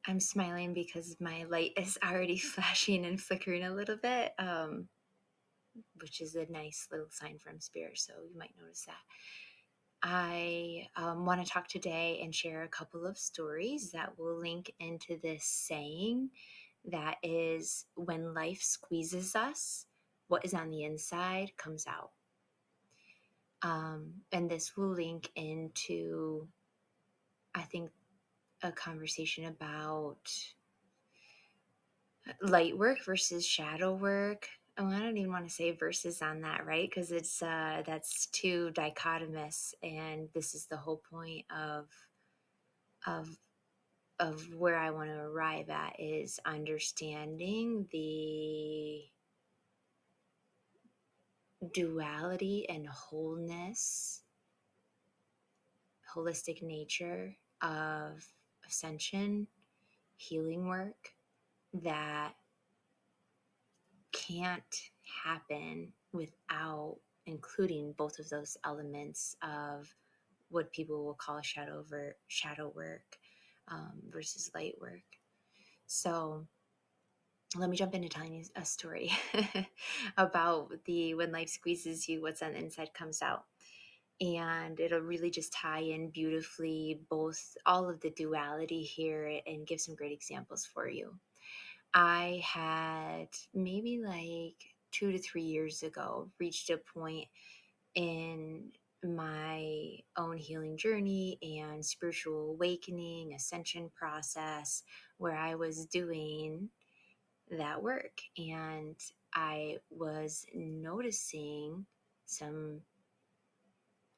I'm smiling because my light is already flashing and flickering a little bit, which is a nice little sign from spirit. So you might notice that. I want to talk today and share a couple of stories that will link into this saying that is, when life squeezes us, what is on the inside comes out. And this will link into, I think, a conversation about light work versus shadow work. Oh, I don't even want to say verses on that, right? Because it's that's too dichotomous, and this is the whole point of of where I want to arrive at is understanding the duality and wholeness, holistic nature of ascension, healing work that can't happen without including both of those elements of what people will call shadow work versus light work. So let me jump into telling you a story about the when life squeezes you, what's on the inside comes out. And it'll really just tie in beautifully both all of the duality here and give some great examples for you. I had maybe like 2 to 3 years ago reached a point in my own healing journey and spiritual awakening, ascension process where I was doing that work. And I was noticing some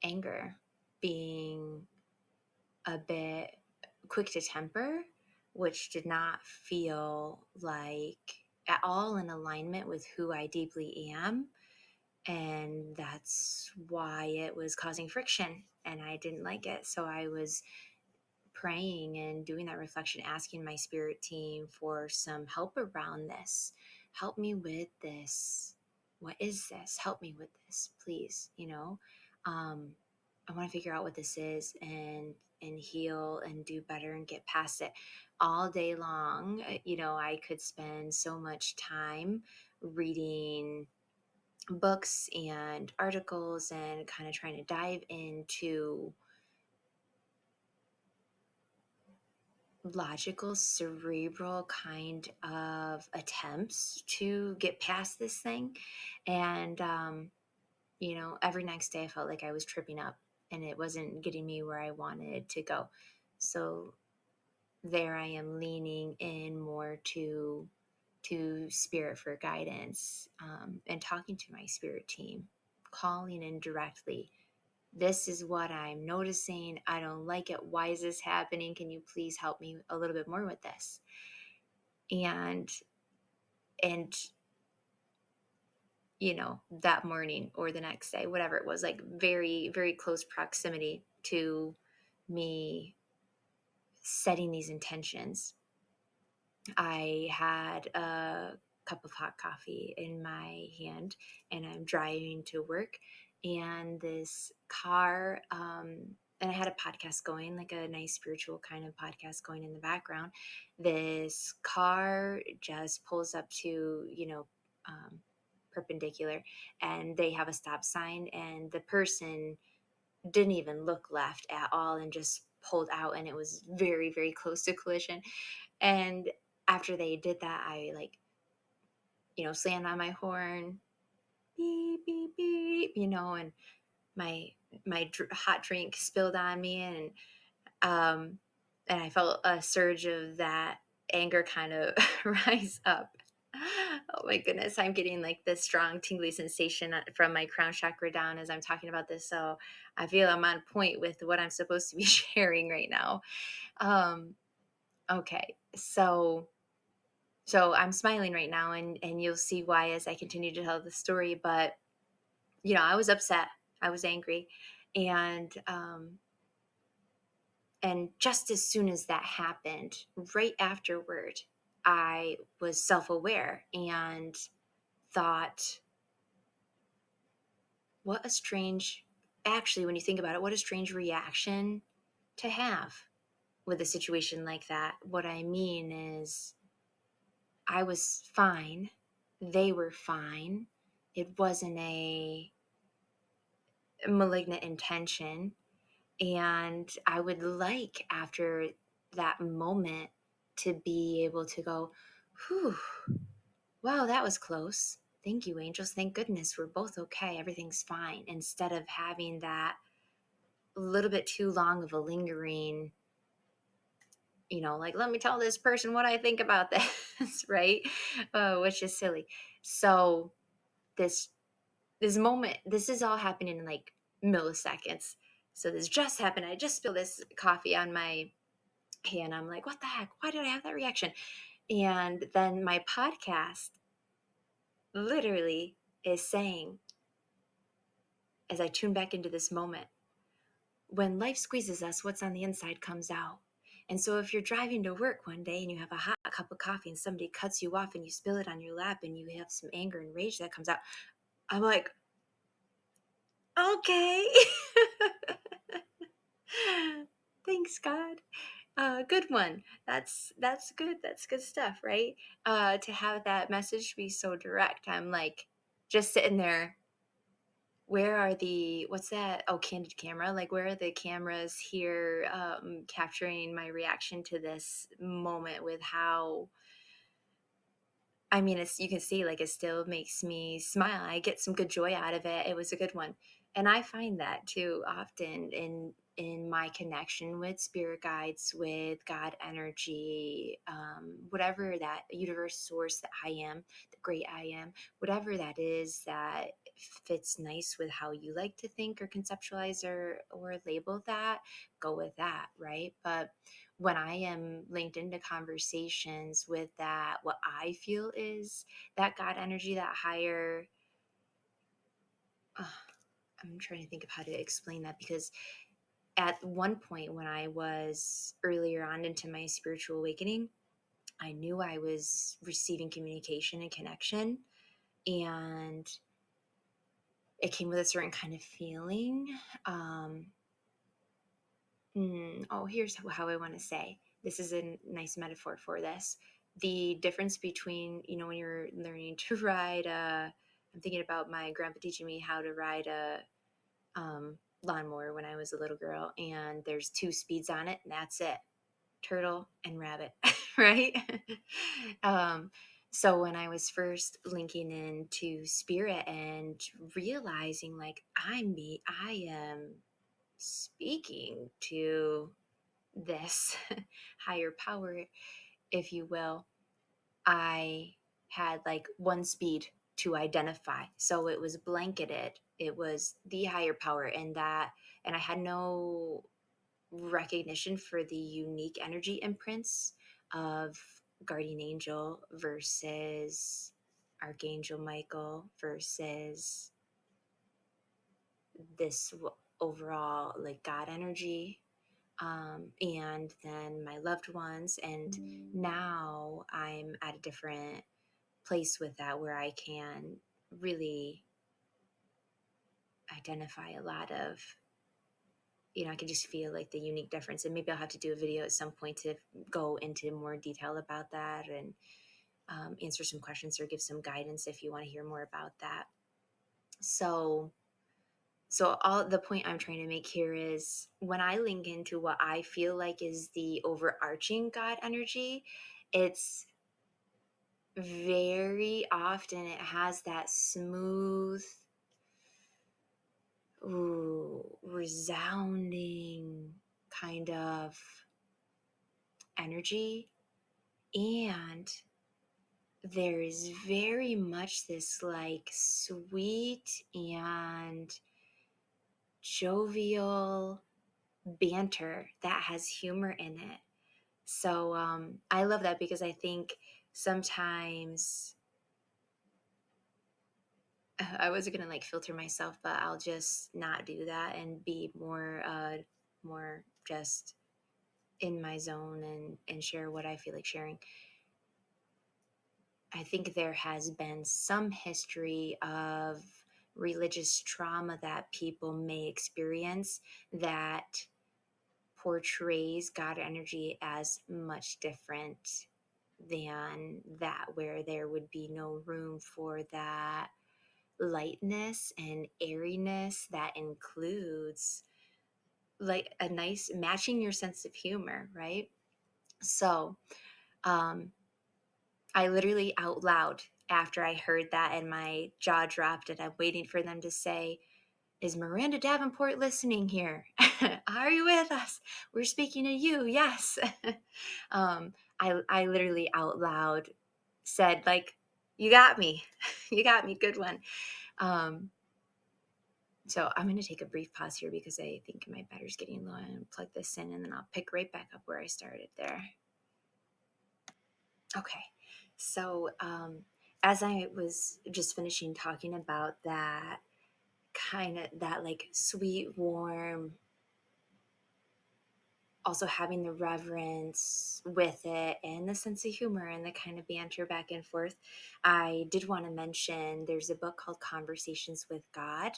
anger, being a bit quick to temper, which did not feel like at all in alignment with who I deeply am. And that's why it was causing friction and I didn't like it. So I was praying and doing that reflection, asking my spirit team for some help around this. Help me with this. What is this? Help me with this, please. Um, I want to figure out what this is and heal and do better and get past it. All day long, I could spend so much time reading books and articles and kind of trying to dive into logical, cerebral kind of attempts to get past this thing. And, every next day I felt like I was tripping up and it wasn't getting me where I wanted to go. So there I am leaning in more to spirit for guidance, and talking to my spirit team, calling in directly. This is what I'm noticing. I don't like it. Why is this happening? Can you please help me a little bit more with this? And and that morning or the next day, whatever it was, like very, very close proximity to me setting these intentions. I had a cup of hot coffee in my hand and I'm driving to work, and this car, and I had a podcast going, like a nice spiritual kind of podcast going in the background. This car just pulls up to, perpendicular, and they have a stop sign, and the person didn't even look left at all and just pulled out, and it was very, very close to collision. And after they did that, I like, slammed on my horn, beep, beep, beep, and my hot drink spilled on me, um, and I felt a surge of that anger kind of rise up. Oh my goodness, I'm getting like this strong tingly sensation from my crown chakra down as I'm talking about this. So I feel I'm on point with what I'm supposed to be sharing right now. Um, okay, so I'm smiling right now, and you'll see why as I continue to tell the story. But I was upset, I was angry, and just as soon as that happened, right afterward, I was self-aware and thought, what a strange, actually, when you think about it, what a strange reaction to have. with a situation like that. What I mean is, I was fine. They were fine. It wasn't a malignant intention. And I would like, after that moment, to be able to go, whew, wow, that was close. Thank you, angels. Thank goodness we're both okay. Everything's fine. Instead of having that little bit too long of a lingering, like, let me tell this person what I think about this, right? Which is silly. So this this moment, this is all happening in like milliseconds. So this just happened. I just spilled this coffee on my hand. I'm like, what the heck? Why did I have that reaction? And then my podcast literally is saying, as I tune back into this moment, when life squeezes us, what's on the inside comes out. And so if you're driving to work one day and you have a hot cup of coffee and somebody cuts you off and you spill it on your lap and you have some anger and rage that comes out, I'm like, okay. Thanks, God. Good one. That's good. That's good stuff, right? To have that message be so direct. I'm like just sitting there. Where are the, what's that? Oh, candid camera. Like, where are the cameras here, capturing my reaction to this moment with how, I mean, it's, you can see, like, it still makes me smile. I get some good joy out of it. It was a good one. And I find that too often in my connection with spirit guides, with God energy, whatever that universe source that I am, the great I am, whatever that is that fits nice with how you like to think or conceptualize or label that, go with that, right? But when I am linked into conversations with that, what I feel is that God energy, that higher, uh, I'm trying to think of how to explain that, because at one point when I was earlier on into my spiritual awakening, I knew I was receiving communication and connection, and it came with a certain kind of feeling. Um, Here's how I want to say. This is a nice metaphor for this. The difference between, when you're learning to ride I'm thinking about my grandpa teaching me how to ride a lawnmower when I was a little girl, and there's two speeds on it, and that's it. Turtle and rabbit, right? um, so when I was first linking into spirit and realizing, like, I am speaking to this higher power, if you will, I had like one speed to identify. So it was blanketed. It was the higher power, and I had no recognition for the unique energy imprints of guardian angel versus archangel Michael versus this overall like God energy, and then my loved ones. And now I'm at a different place with that, where I can really identify a lot of, I can just feel like the unique difference. And maybe I'll have to do a video at some point to go into more detail about that, and answer some questions or give some guidance if you want to hear more about that. So all the point I'm trying to make here is, when I link into what I feel like is the overarching God energy, it's very often, it has that smooth, resounding kind of energy. And there is very much this like sweet and jovial banter that has humor in it. So I love that, because I think sometimes I was gonna like filter myself, but I'll just not do that and be more just in my zone, and share what I feel like sharing. I think there has been some history of religious trauma that people may experience that portrays God energy as much different than that, where there would be no room for that lightness and airiness that includes like a nice matching your sense of humor, right? So, um, I literally out loud after I heard that and my jaw dropped, and I'm waiting for them to say, "Is Miranda Davenport listening here? Are you with us? We're speaking to you." Yes. I literally out loud said, like, "You got me. You got me. Good one." Um, so I'm going to take a brief pause here because I think my battery's getting low, and plug this in, and then I'll pick right back up where I started there. Okay. So, as I was just finishing talking about that kind of that like sweet, warm, also having the reverence with it and the sense of humor and the kind of banter back and forth, I did want to mention there's a book called Conversations with God.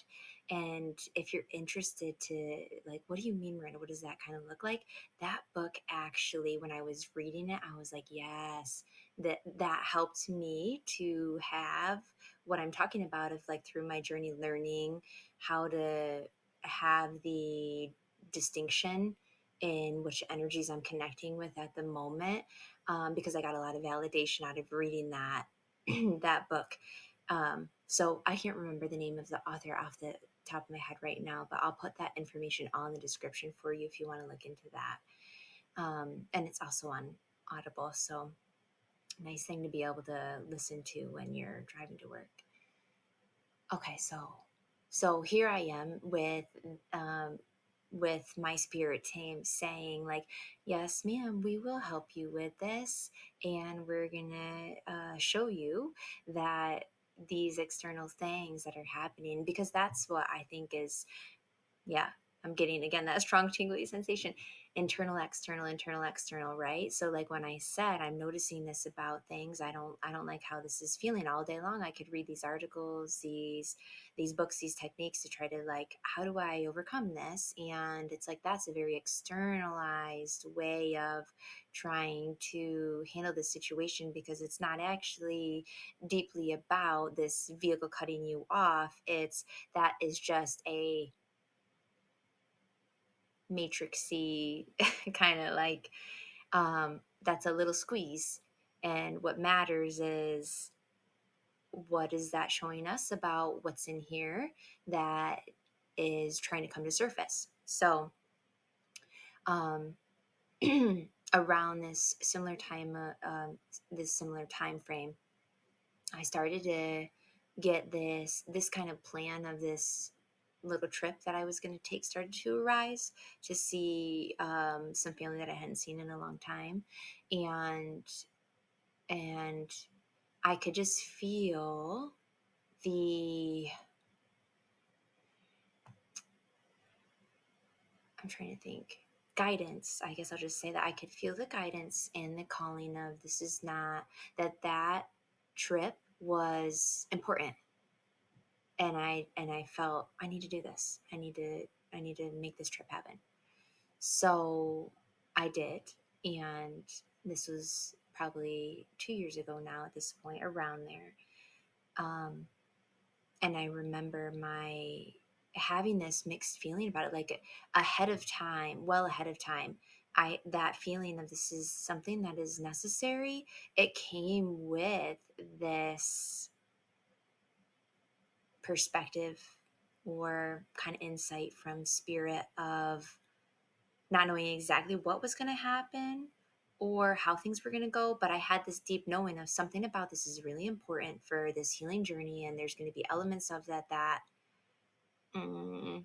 And if you're interested to, like, what do you mean, Miranda? What does that kind of look like? That book actually, when I was reading it, I was like, yes, that helped me to have what I'm talking about of like through my journey learning how to have the distinction in which energies I'm connecting with at the moment, because I got a lot of validation out of reading that that book. So I can't remember the name of the author off the top of my head right now, but I'll put that information on the description for you if you want to look into that. And it's also on Audible, so nice thing to be able to listen to when you're driving to work. Okay, so here I am um, with my spirit team saying like, yes, ma'am, we will help you with this, and we're gonna show you that these external things that are happening, because that's what I think is, yeah, I'm getting again that strong tingly sensation. Internal, external, right? So like when I said I'm noticing this about things, I don't like how this is feeling all day long. I could read these articles, these books, these techniques to try to like, how do I overcome this? And it's like that's a very externalized way of trying to handle this situation, because it's not actually deeply about this vehicle cutting you off. It's that is just a matrixy kind of like, that's a little squeeze, and what matters is what is that showing us about what's in here that is trying to come to surface. So um around this similar time frame, I started to get this kind of plan of this little trip that I was going to take started to arise, to see some family that I hadn't seen in a long time, and and I could just feel the, I'm trying to think, guidance. I guess I'll just say that I could feel the guidance and the calling of this is not, that trip was important, and I felt I need to do this. I need to make this trip happen. So I did, and this was probably 2 years ago now at this point, around there. Um, and I remember my having this mixed feeling about it, like ahead of time, well ahead of time. That feeling of this is something that is necessary. It came with this perspective or kind of insight from spirit of not knowing exactly what was going to happen or how things were going to go, but I had this deep knowing of something about this is really important for this healing journey, and there's going to be elements of that mm,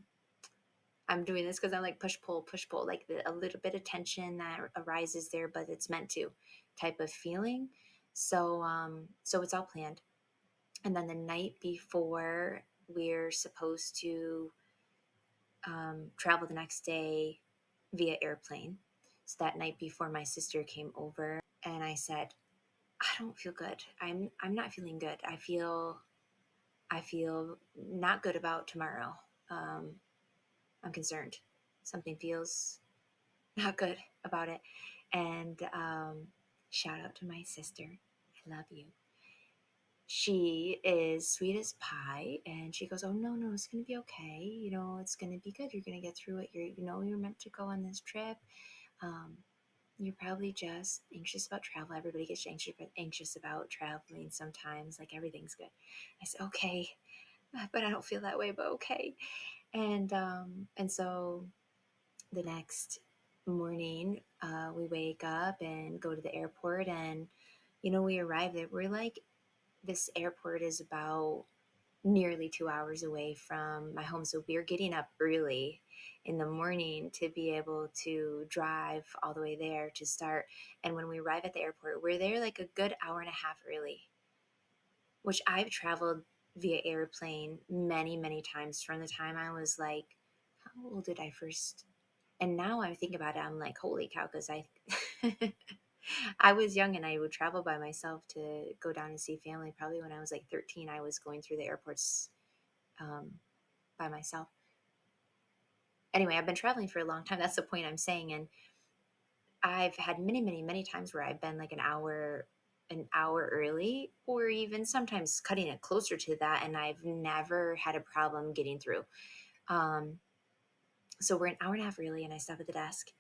I'm doing this because I'm like push pull, like a little bit of tension that arises there, but it's meant to type of feeling. So it's all planned, and then the night before we're supposed to travel the next day via airplane. So that night before, my sister came over and I said, I don't feel good. I'm not feeling good. I feel not good about tomorrow. I'm concerned. Something feels not good about it. And shout out to my sister. I love you. She is sweet as pie, and she goes, "Oh no, no, it's gonna be okay. It's gonna be good. You're gonna get through it. You're meant to go on this trip. Um, you're probably just anxious about travel. Everybody gets anxious about traveling sometimes. Like everything's good." I said, "Okay, but I don't feel that way. But okay." And so the next morning, we wake up and go to the airport, and we arrive there. We're like, this airport is about nearly 2 hours away from my home. So we're getting up early in the morning to be able to drive all the way there to start. And when we arrive at the airport, we're there like a good hour and a half early, which I've traveled via airplane many, many times from the time I was like, how old did I first? And now I think about it, I'm like, holy cow, because I was young and I would travel by myself to go down and see family. Probably when I was like 13, I was going through the airports um, by myself. Anyway, I've been traveling for a long time. That's the point I'm saying. And I've had many, many, many times where I've been like an hour early, or even sometimes cutting it closer to that. And I've never had a problem getting through. Um, so we're an hour and a half early, and I stop at the desk,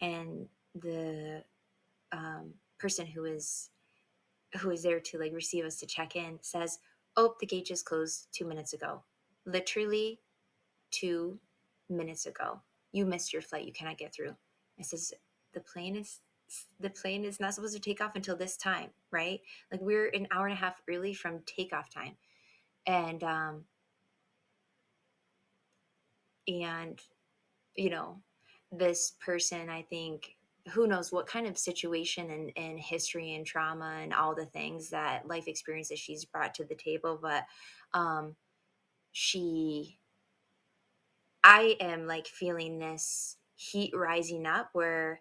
and the person who is there to like receive us to check in says, "Oh, the gate just closed 2 minutes ago." Literally 2 minutes ago. You missed your flight. You cannot get through. I says, the plane is the plane is not supposed to take off until this time, right? Like we're an hour and a half early from takeoff time. And and you know, this person, I think, who knows what kind of situation and history and trauma and all the things that life experiences she's brought to the table, but um she I am like feeling this heat rising up where,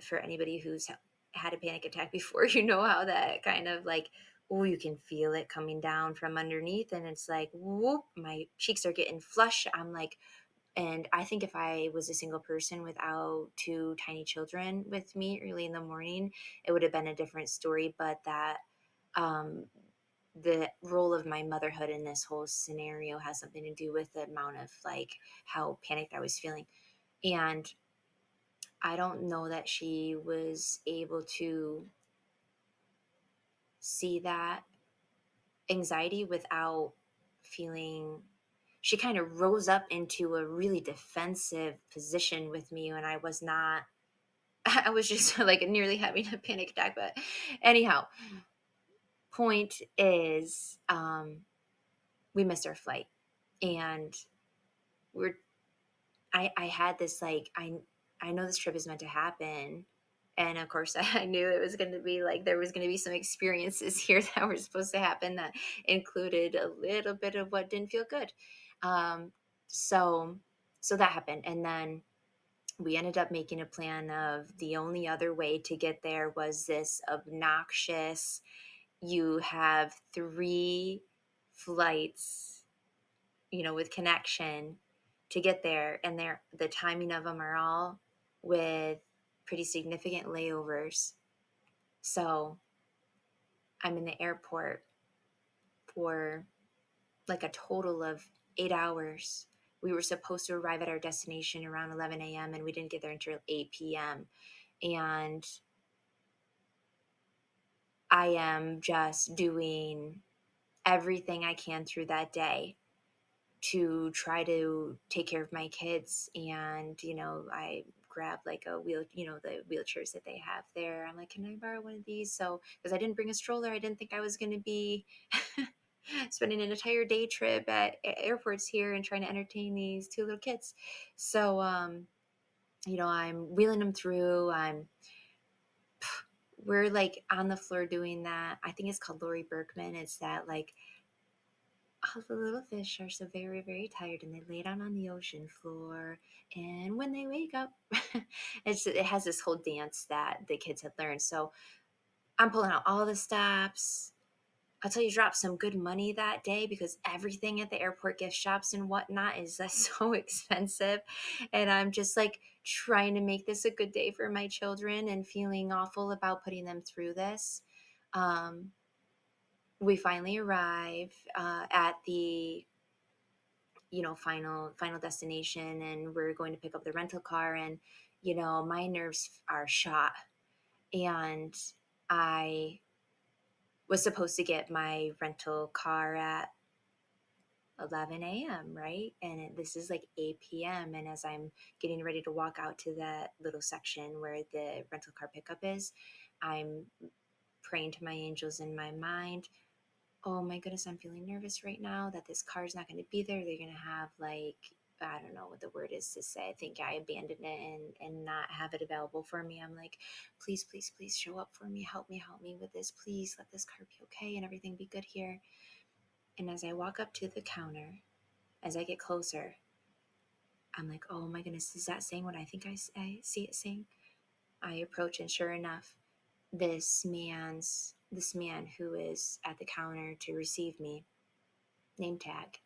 for anybody who's had a panic attack before, you know how that kind of like, oh, you can feel it coming down from underneath. And it's like, whoop, my cheeks are getting flush. I'm like, and I think if I was a single person without two tiny children with me early in the morning, it would have been a different story. But um, the role of my motherhood in this whole scenario has something to do with the amount of like how panicked I was feeling. And I don't know that she was able to see that anxiety without feeling. She kind of rose up into a really defensive position with me when I was not. I was just like nearly having a panic attack. But anyhow, point is, we missed our flight, and we're I had this like, I know this trip is meant to happen, and of course I knew it was going to be like there was going to be some experiences here that were supposed to happen that included a little bit of what didn't feel good. Um, so so that happened, and then we ended up making a plan of the only other way to get there was this obnoxious. You have three flights, with connection to get there, and the timing of them are all with pretty significant layovers. So I'm in the airport for like a total of 8 hours. We were supposed to arrive at our destination around 11 a.m. and we didn't get there until 8 p.m. And I am just doing everything I can through that day to try to take care of my kids. And I grabbed like a wheel, the wheelchairs that they have there. I'm like, can I borrow one of these? So because I didn't bring a stroller, I didn't think I was going to be spending an entire day trip at airports here and trying to entertain these two little kids. So I'm wheeling them through. We're like on the floor doing that. I think it's called Lori Berkman. It's that like, all the little fish are so very, very tired and they lay down on the ocean floor. And when they wake up, it has this whole dance that the kids had learned. So I'm pulling out all the stops. I'll tell you, drop some good money that day because everything at the airport gift shops and whatnot is so expensive. And I'm just like trying to make this a good day for my children and feeling awful about putting them through this. Um, we finally arrive at the final destination, and we're going to pick up the rental car, and my nerves are shot, and I was supposed to get my rental car at 11 a.m., right? And this is like 8 p.m. And as I'm getting ready to walk out to that little section where the rental car pickup is, I'm praying to my angels in my mind. Oh my goodness, I'm feeling nervous right now that this car is not going to be there. They're going to have like, I don't know what the word is to say. I think I abandoned it and not have it available for me. I'm like, please, please, please show up for me. Help me with this. Please let this car be okay and everything be good here. And as I walk up to the counter, as I get closer, I'm like, oh my goodness, is that saying what I think I see it saying? I approach, and sure enough, this man who is at the counter to receive me, name tag,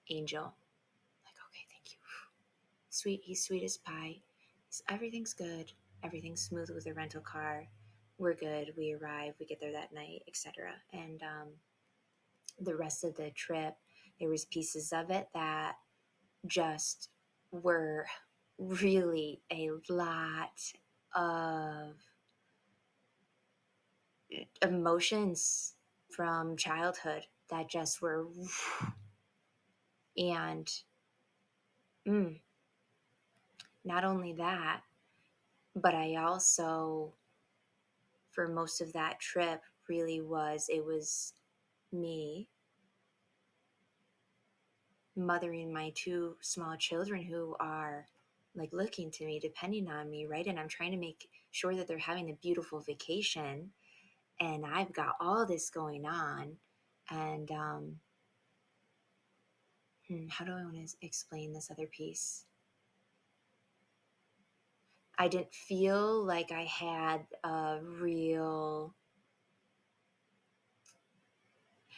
Angel. Like, okay, thank you. Sweet, he's sweet as pie. Everything's good. Everything's smooth with the rental car. We're good. We arrive. We get there that night, etc. And the rest of the trip, there was pieces of it that just were really a lot of emotions from childhood that just were, and mm, not only that, but I also, for most of that trip, it was me mothering my two small children who are like looking to me, depending on me, right? And I'm trying to make sure that they're having a beautiful vacation, and I've got all this going on. And how do I want to explain this other piece? I didn't feel like I had a real,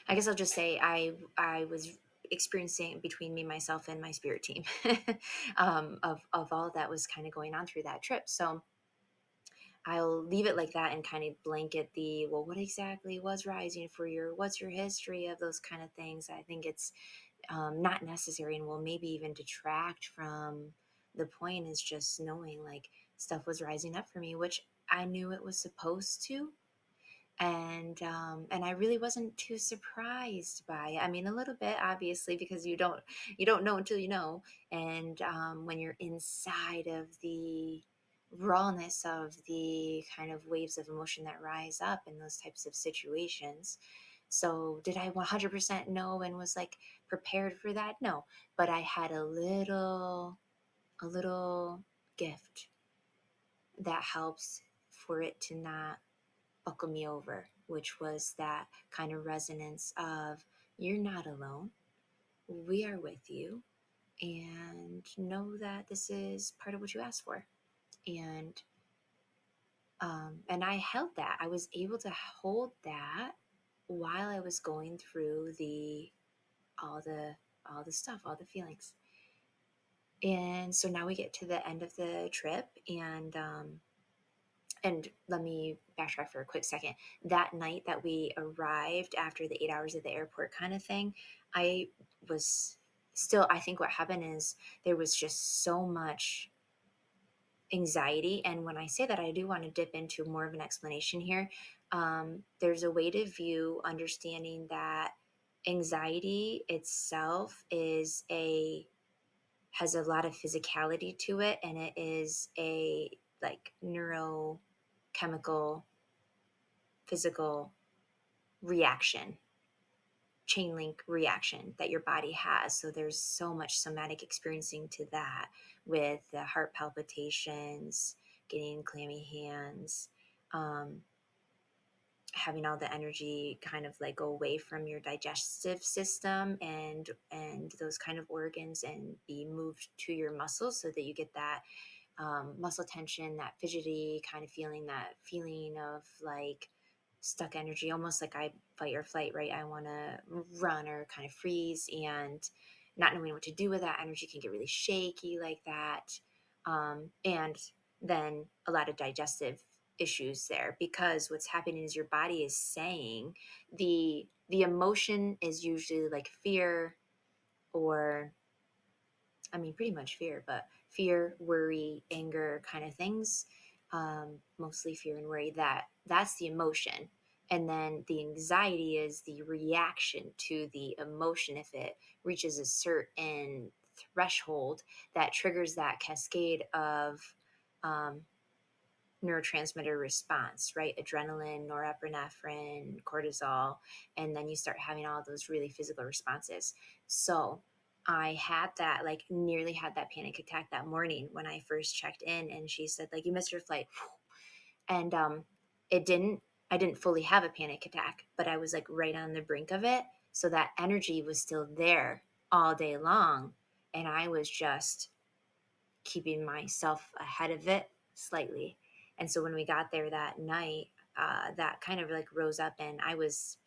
I guess I'll just say I was experiencing between me, myself, and my spirit team of all that was kind of going on through that trip. So I'll leave it like that and kind of blanket the, well, what exactly was rising for what's your history of those kind of things. I think it's not necessary and will maybe even detract from the point, is just knowing like stuff was rising up for me, which I knew it was supposed to. And I really wasn't too surprised by it. I mean, a little bit, obviously, because you don't know until you know. And when you're inside of the rawness of the kind of waves of emotion that rise up in those types of situations. So did I 100% know and was like prepared for that? No, but I had a little gift that helps for it to not buckle me over, which was that kind of resonance of, you're not alone. We are with you, and know that this is part of what you asked for. And I held that. I was able to hold that while I was going through all the stuff, all the feelings. And so now we get to the end of the trip, and let me backtrack for a quick second. That night that we arrived after the 8 hours at the airport kind of thing, I was still, I think what happened is there was just so much anxiety. And when I say that, I do want to dip into more of an explanation here. There's a way to view understanding that anxiety itself has a lot of physicality to it, and it is a like neurochemical physical reaction, chain link reaction that your body has. So there's so much somatic experiencing to that, with the heart palpitations, getting clammy hands, um, having all the energy kind of like go away from your digestive system and those kind of organs, and be moved to your muscles so that you get that muscle tension, that fidgety kind of feeling, that feeling of like stuck energy, almost like I fight or flight, right? I want to run or kind of freeze, and not knowing what to do with that energy can get really shaky like that. And then a lot of digestive issues there, because what's happening is your body is saying the emotion is usually like fear, or I mean, pretty much fear, but fear, worry, anger kind of things. Mostly fear and worry. That's the emotion. And then the anxiety is the reaction to the emotion. If it reaches a certain threshold, that triggers that cascade of um, neurotransmitter response, right? Adrenaline, norepinephrine, cortisol, and then you start having all those really physical responses. So I had that, like, nearly had that panic attack that morning when I first checked in, and she said, like, you missed your flight. And it didn't, I didn't fully have a panic attack, but I was like right on the brink of it. So that energy was still there all day long. And I was just keeping myself ahead of it slightly. And so when we got there that night, that kind of like rose up, and I was,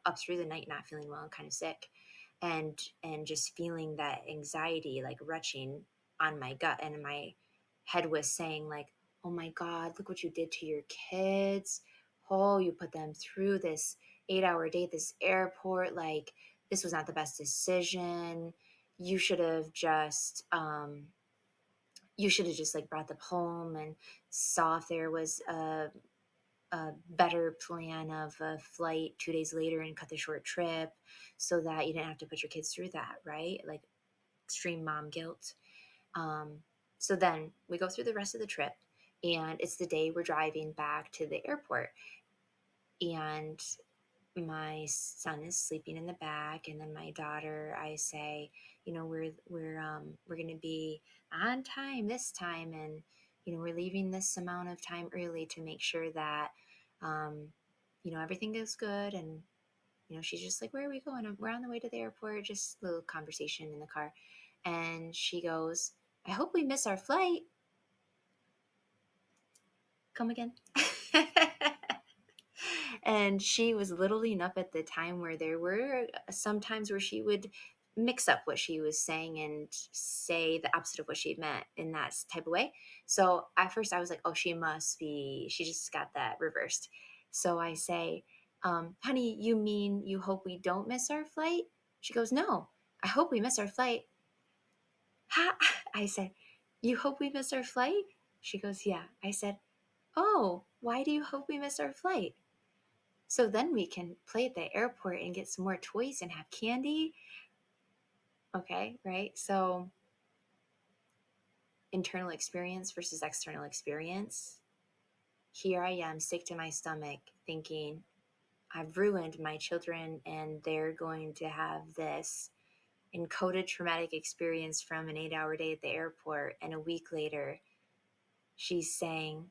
up through the night not feeling well and kind of sick, and just feeling that anxiety like retching on my gut, and my head was saying like, oh my God, look what you did to your kids. Oh, you put them through this 8-hour day at this airport. Like, this was not the best decision. You should have just like brought them home and saw if there was a better plan of a flight 2 days later and cut the short trip so that you didn't have to put your kids through that, right? Like, extreme mom guilt. Um, so then we go through the rest of the trip, and it's the day we're driving back to the airport, and my son is sleeping in the back, and then my daughter, I say, we're going to be on time this time, and we're leaving this amount of time early to make sure that um, everything goes good. And she's just like, where are we going? We're on the way to the airport. Just a little conversation in the car. And she goes, I hope we miss our flight. Come again. And she was literally enough at the time where there were some times where she would mix up what she was saying and say the opposite of what she meant in that type of way. So at first I was like, oh, she just got that reversed. So I say, honey, you mean you hope we don't miss our flight? She goes, no, I hope we miss our flight. Ha! I said, you hope we miss our flight? She goes, yeah. I said, oh, why do you hope we miss our flight? So then we can play at the airport and get some more toys and have candy. Okay, right? So internal experience versus external experience. Here I am, sick to my stomach, thinking I've ruined my children and they're going to have this encoded traumatic experience from an 8-hour day at the airport. And a week later, she's saying,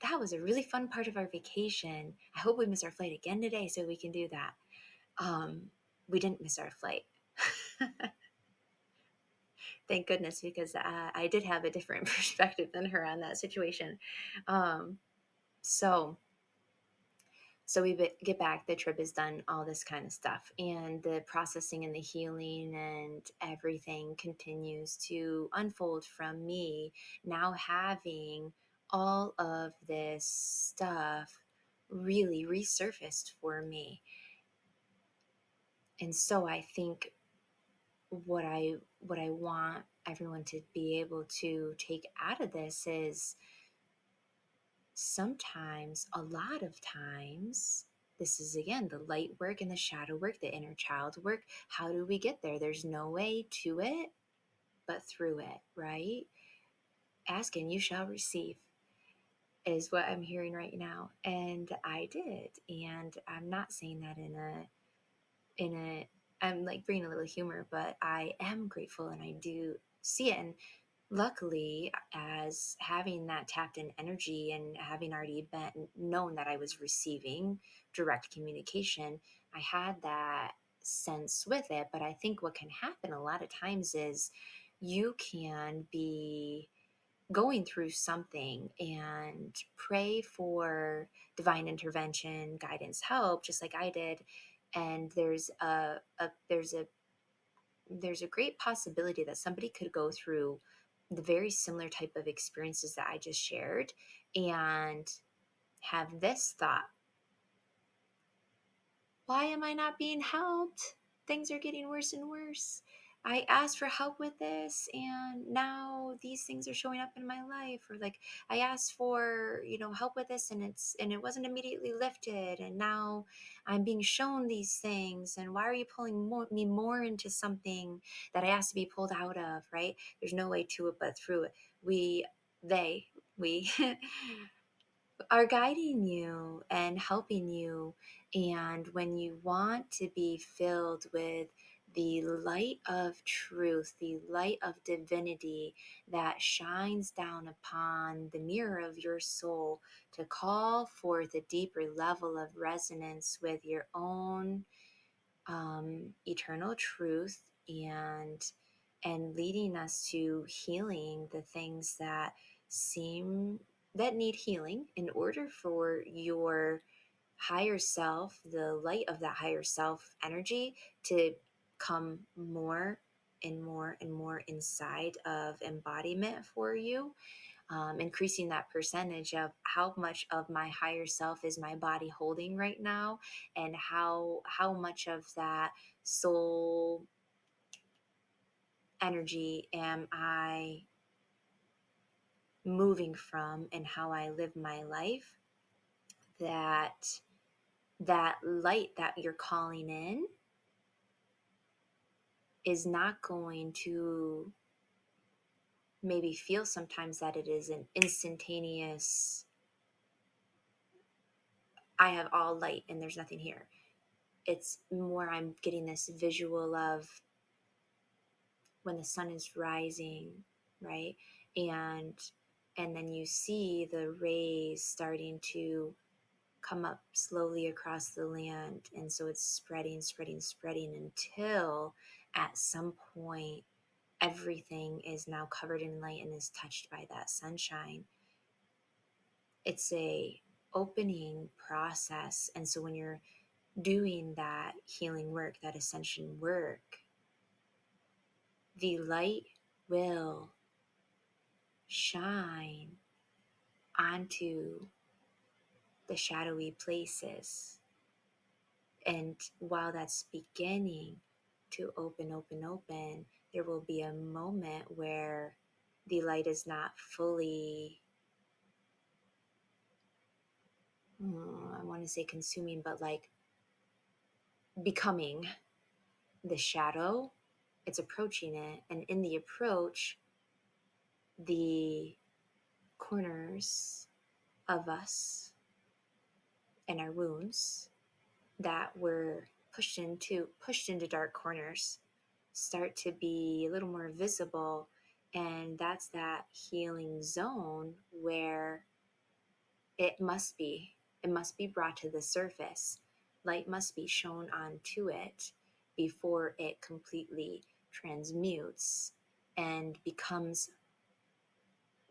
that was a really fun part of our vacation. I hope we miss our flight again today so we can do that. We didn't miss our flight. Thank goodness, because I did have a different perspective than her on that situation. Um, so we get back, the trip is done, all this kind of stuff, and the processing and the healing and everything continues to unfold from me now having all of this stuff really resurfaced for me. And so I think what I want everyone to be able to take out of this is, sometimes, a lot of times, this is again the light work and the shadow work, the inner child work. How do we get there? There's no way to it but through it, right? Ask and you shall receive is what I'm hearing right now. And I did. And I'm not saying that I'm like bringing a little humor, but I am grateful and I do see it. And luckily, as having that tapped in energy and having already been known that I was receiving direct communication, I had that sense with it. But I think what can happen a lot of times is you can be going through something and pray for divine intervention, guidance, help, just like I did. And there's a great possibility that somebody could go through the very similar type of experiences that I just shared and have this thought: why am I not being helped? Things are getting worse and worse. I asked for help with this and now these things are showing up in my life. Or like, I asked for, help with this and it wasn't immediately lifted, and now I'm being shown these things, and why are you pulling me more into something that I asked to be pulled out of, right? There's no way to it but through it. We are guiding you and helping you. And when you want to be filled with the light of truth, the light of divinity that shines down upon the mirror of your soul to call forth a deeper level of resonance with your own eternal truth, and leading us to healing the things that need healing in order for your higher self, the light of that higher self energy, to come more and more and more inside of embodiment for you, increasing that percentage of how much of my higher self is my body holding right now, and how much of that soul energy am I moving from, and how I live my life. That light that you're calling in is not going to maybe feel sometimes that it is an instantaneous, I have all light and there's nothing here. It's more, I'm getting this visual of when the sun is rising, right? And then you see the rays starting to come up slowly across the land, and so it's spreading, spreading, spreading, until at some point everything is now covered in light and is touched by that sunshine. It's a opening process. And so when you're doing that healing work, that ascension work, the light will shine onto the shadowy places. And while that's beginning to open, there will be a moment where the light is not fully, I want to say consuming, but like becoming the shadow. It's approaching it. And in the approach, the corners of us and our wounds that were pushed into dark corners start to be a little more visible. And that's that healing zone where it must be brought to the surface. Light must be shown onto it before it completely transmutes and becomes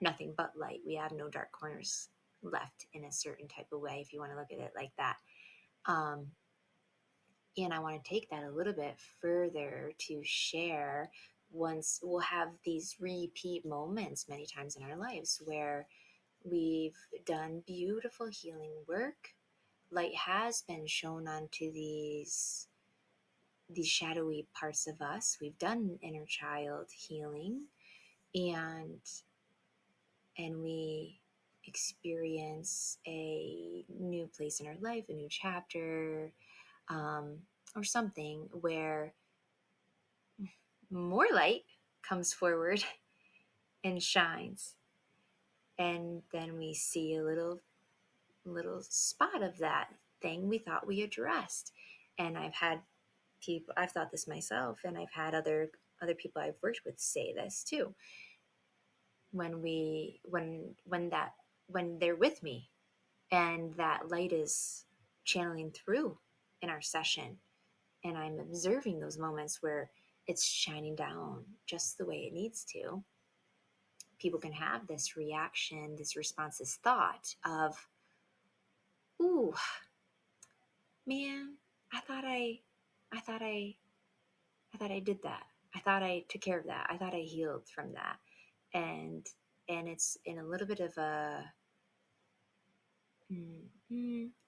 nothing but light. We have no dark corners left, in a certain type of way, if you want to look at it like that. And I want to take that a little bit further to share. Once we'll have these repeat moments many times in our lives where we've done beautiful healing work. Light has been shown onto these shadowy parts of us. We've done inner child healing, and we experience a new place in our life, a new chapter, or something where more light comes forward and shines. And then we see a little spot of that thing we thought we addressed. And I've thought this myself, and I've had other people I've worked with say this too. When they're with me and that light is channeling through in our session, and I'm observing those moments where it's shining down just the way it needs to, people can have this reaction, this response, this thought of, ooh, man, I thought I thought I thought I did that. I thought I took care of that. I thought I healed from that. And it's in a little bit of a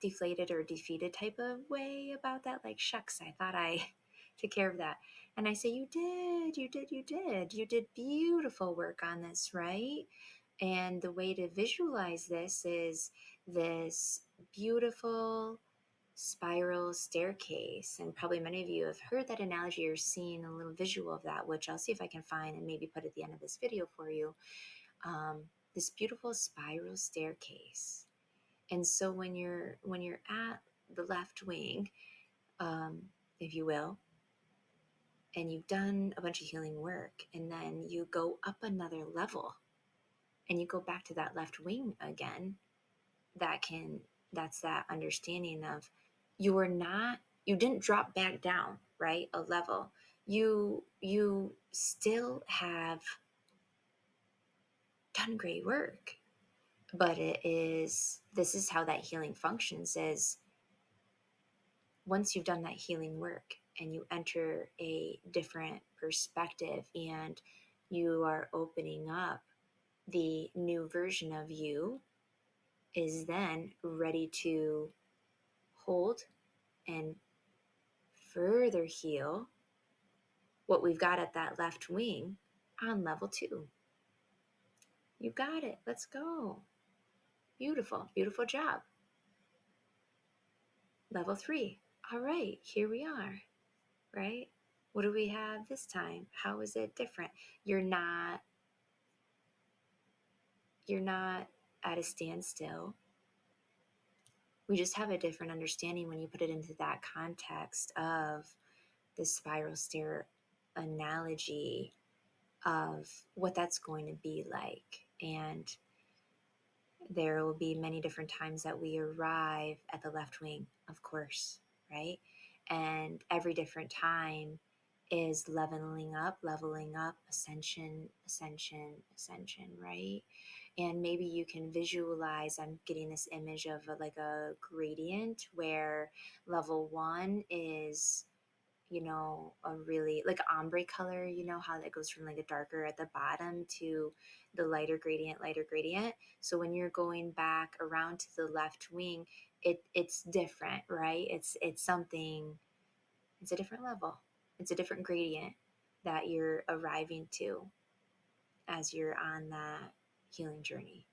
deflated or defeated type of way about that. Like, shucks, I thought I took care of that. And I say, you did beautiful work on this, right? And the way to visualize this is this beautiful spiral staircase. And probably many of you have heard that analogy or seen a little visual of that, which I'll see if I can find and maybe put at the end of this video for you. This beautiful spiral staircase. And so when you're at the left wing, um, if you will, and you've done a bunch of healing work, and then you go up another level and you go back to that left wing again, that's that understanding of you didn't drop back down, right? A level. You still have done great work, but this is how that healing functions is once you've done that healing work and you enter a different perspective and you are opening up, the new version of you is then ready to hold and further heal what we've got at that left wing on level 2. You got it. Let's go. Beautiful, beautiful job. Level 3. All right, here we are, right? What do we have this time? How is it different? You're not at a standstill. We just have a different understanding when you put it into that context of the spiral stair analogy of what that's going to be like. And there will be many different times that we arrive at the left wing, of course, right? And every different time is leveling up, ascension, ascension, ascension, right? And maybe you can visualize, I'm getting this image of like a gradient where level 1 is, a really like ombre color, how that goes from like a darker at the bottom to the lighter gradient, lighter gradient. So when you're going back around to the left wing, it's different, right? It's something, it's a different level. It's a different gradient that you're arriving to as you're on that healing journey.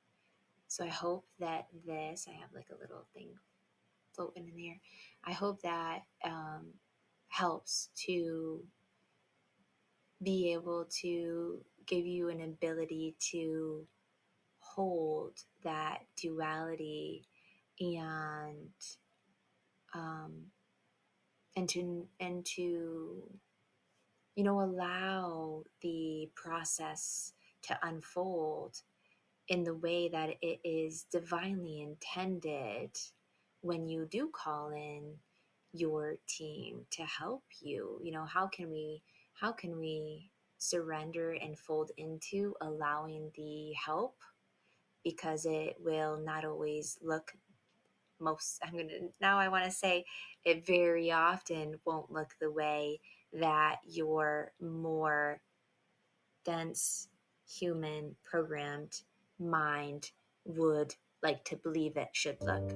So I hope that I have like a little thing floating in there. I hope that helps to be able to give you an ability to hold that duality and um, and to allow the process to unfold in the way that it is divinely intended when you do call in your team to help you. How can we surrender and fold into allowing the help, because it will not always look I want to say it very often won't look the way that your more dense human programmed mind would like to believe it should look.